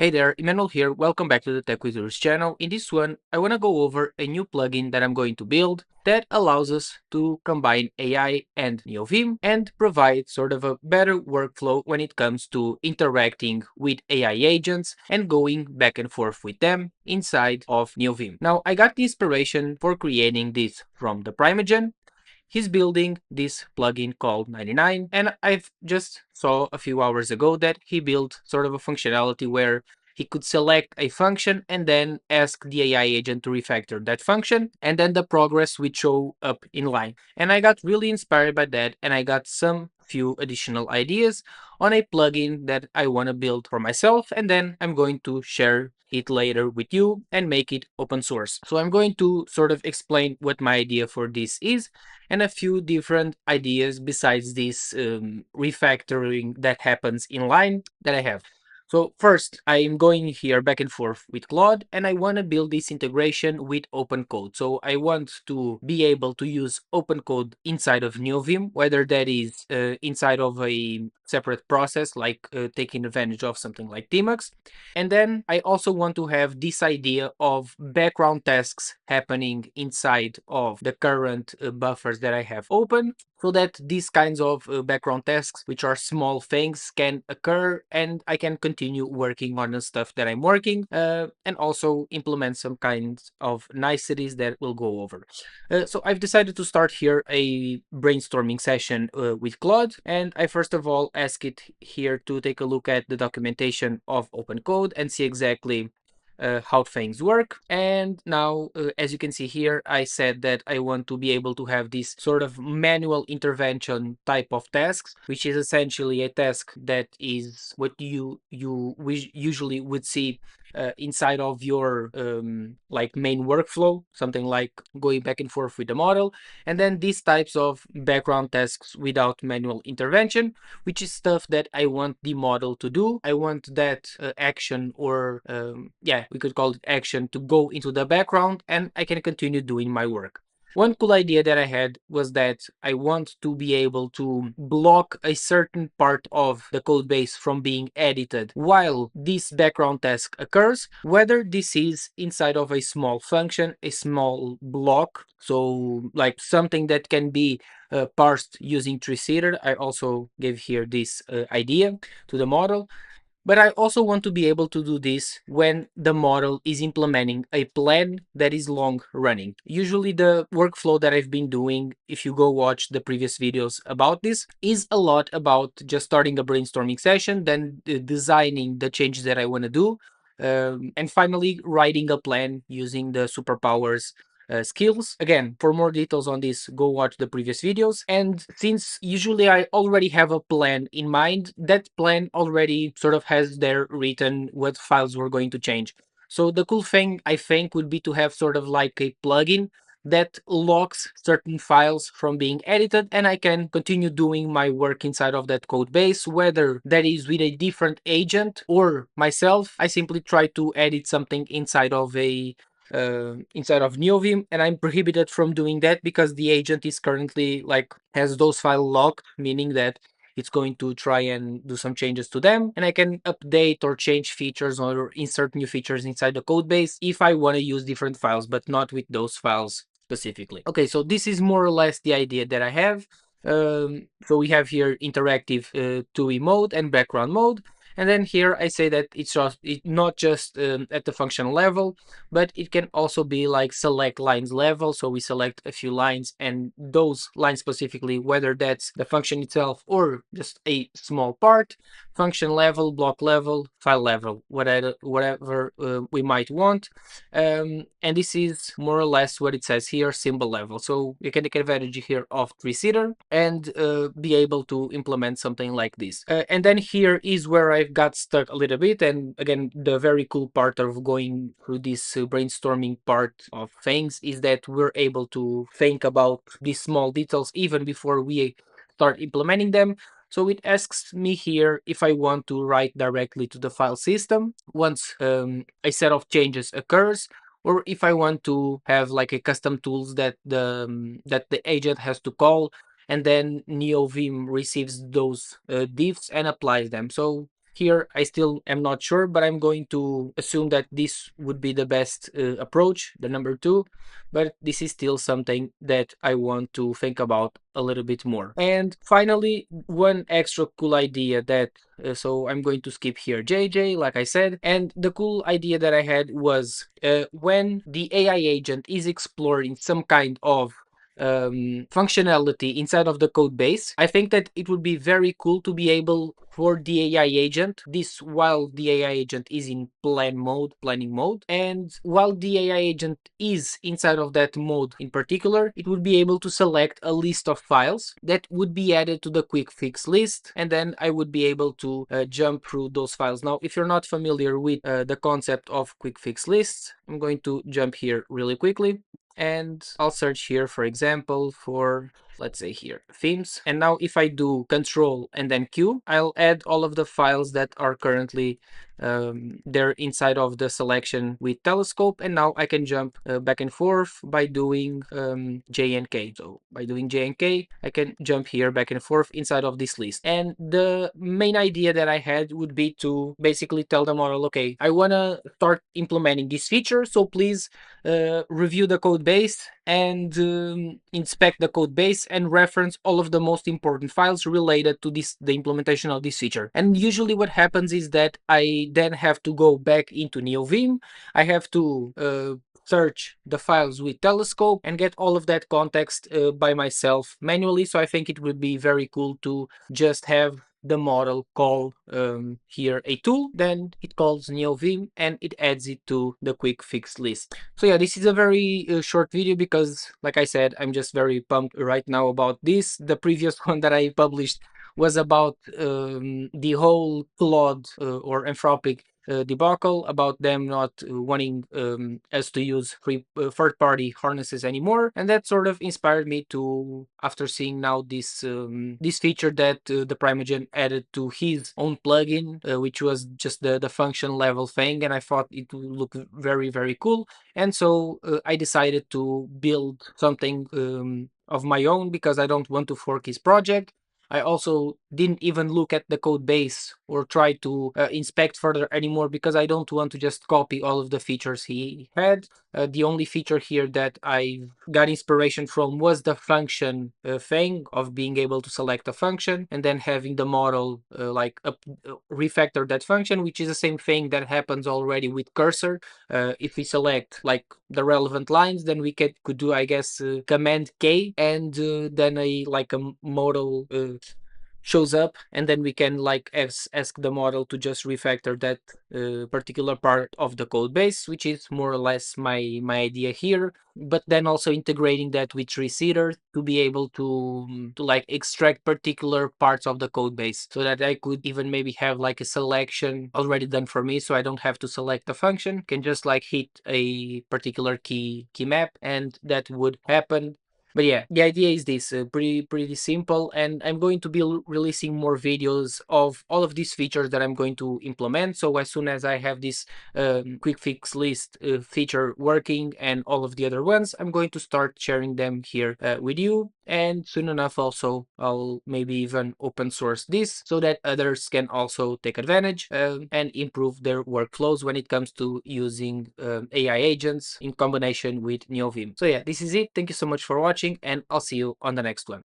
Hey there, Emmanuel here. Welcome back to the Tech Wizards channel. In this one, I want to go over a new plugin that I'm going to build that allows us to combine AI and Neovim and provide sort of a better workflow when it comes to interacting with AI agents and going back and forth with them inside of Neovim. Now, I got the inspiration for creating this from the Primeagen. He's building this plugin called 99, and I've just saw a few hours ago that he built sort of a functionality where he could select a function and then ask the AI agent to refactor that function, and then the progress would show up in line. And I got really inspired by that, and I got some few additional ideas on a plugin that I want to build for myself, and then I'm going to share it later with you and make it open source. So I'm going to sort of explain what my idea for this is and a few different ideas besides this refactoring that happens in line that I have. So first, I'm going here back and forth with Claude, and I want to build this integration with OpenCode. So I want to be able to use OpenCode inside of Neovim, whether that is inside of a separate process, like taking advantage of something like Tmux. And then I also want to have this idea of background tasks happening inside of the current buffers that I have open, so that these kinds of background tasks, which are small things, can occur and I can continue working on the stuff that I'm working and also implement some kinds of niceties that we'll go over. So I've decided to start here a brainstorming session with Claude, and I first of all ask it here to take a look at the documentation of OpenCode and see exactly how things work. And now, as you can see here, I said that I want to be able to have this sort of manual intervention type of tasks, which is essentially a task that is what you usually would see inside of your like main workflow, something like going back and forth with the model, and then these types of background tasks without manual intervention, which is stuff that I want the model to do. I want that action, or yeah, we could call it action, to go into the background and I can continue doing my work. One cool idea that I had was that I want to be able to block a certain part of the code base from being edited while this background task occurs, whether this is inside of a small function, a small block, so like something that can be parsed using tree-seater. I also gave here this idea to the model. But I also want to be able to do this when the model is implementing a plan that is long running. Usually the workflow that I've been doing, if you go watch the previous videos about this, is a lot about just starting a brainstorming session, then designing the changes that I want to do, and finally writing a plan using the superpowers skills. Again, for more details on this, go watch the previous videos. And since usually I already have a plan in mind, that plan already sort of has there written what files we're going to change. So the cool thing, I think, would be to have sort of like a plugin that locks certain files from being edited, and I can continue doing my work inside of that code base, whether that is with a different agent or myself. I simply try to edit something inside of a inside of Neovim, and I'm prohibited from doing that because the agent is currently like has those files locked, meaning that it's going to try and do some changes to them, and I can update or change features or insert new features inside the code base if I want to use different files, but not with those files specifically. Okay, so this is more or less the idea that I have. So we have here interactive 2E mode and background mode. And then here I say that it's just not just at the function level, but it can also be like select lines level. So we select a few lines, and those lines specifically, whether that's the function itself or just a small part, function level, block level, file level, whatever we might want. And this is more or less what it says here, symbol level. So you can take advantage here of tree-seater and be able to implement something like this. And then here is where I've got stuck a little bit. And again, the very cool part of going through this brainstorming part of things is that we're able to think about these small details even before we start implementing them. So it asks me here if I want to write directly to the file system once a set of changes occurs, or if I want to have like a custom tools that the agent has to call, and then Neovim receives those diffs and applies them. So here I still am not sure, but I'm going to assume that this would be the best approach, the number two. But this is still something that I want to think about a little bit more. And finally, one extra cool idea that so I'm going to skip here JJ, like I said. And the cool idea that I had was when the AI agent is exploring some kind of functionality inside of the code base, I think that it would be very cool to be able for the AI agent, this while the AI agent is in planning mode, and while the AI agent is inside of that mode in particular, it would be able to select a list of files that would be added to the quick fix list, and then I would be able to jump through those files. Now, if you're not familiar with the concept of quick fix lists, I'm going to jump here really quickly and I'll search here, for example, for, let's say here, themes. And now if I do Control and then Q, I'll add all of the files that are currently there inside of the selection with telescope. And now I can jump back and forth by doing J and K. So by doing J and K, I can jump here back and forth inside of this list. And the main idea that I had would be to basically tell the model, okay, I want to start implementing this feature, so please review the code base and inspect the code base and reference all of the most important files related to the implementation of this feature. And usually what happens is that I then have to go back into Neovim. I have to search the files with telescope and get all of that context by myself manually. So I think it would be very cool to just have the model call here a tool, then it calls Neovim and it adds it to the quick fix list. So yeah, this is a very short video because, like I said, I'm just very pumped right now about this. The previous one that I published was about the whole Claude or Anthropic debacle, about them not wanting us to use third-party harnesses anymore, and that sort of inspired me to, after seeing now this feature that the Primeagen added to his own plugin, which was just the function level thing, and I thought it would look very cool, and so I decided to build something of my own because I don't want to fork his project. I also didn't even look at the code base or try to inspect further anymore because I don't want to just copy all of the features he had. The only feature here that I got inspiration from was the function thing of being able to select a function and then having the model refactor that function, which is the same thing that happens already with cursor. If we select like the relevant lines, then we could do, I guess, Command K, and then a model shows up, and then we can ask the model to just refactor that particular part of the code base, which is more or less my idea here. But then also integrating that with Reseeder to be able to like extract particular parts of the code base, so that I could even maybe have like a selection already done for me, so I don't have to select a function, can just like hit a particular key map and that would happen. But yeah, the idea is this, pretty simple, and I'm going to be releasing more videos of all of these features that I'm going to implement. So as soon as I have this quick fix list feature working and all of the other ones, I'm going to start sharing them here with you. And soon enough also I'll maybe even open source this so that others can also take advantage and improve their workflows when it comes to using AI agents in combination with Neovim. So yeah, this is it. Thank you so much for watching, and I'll see you on the next one.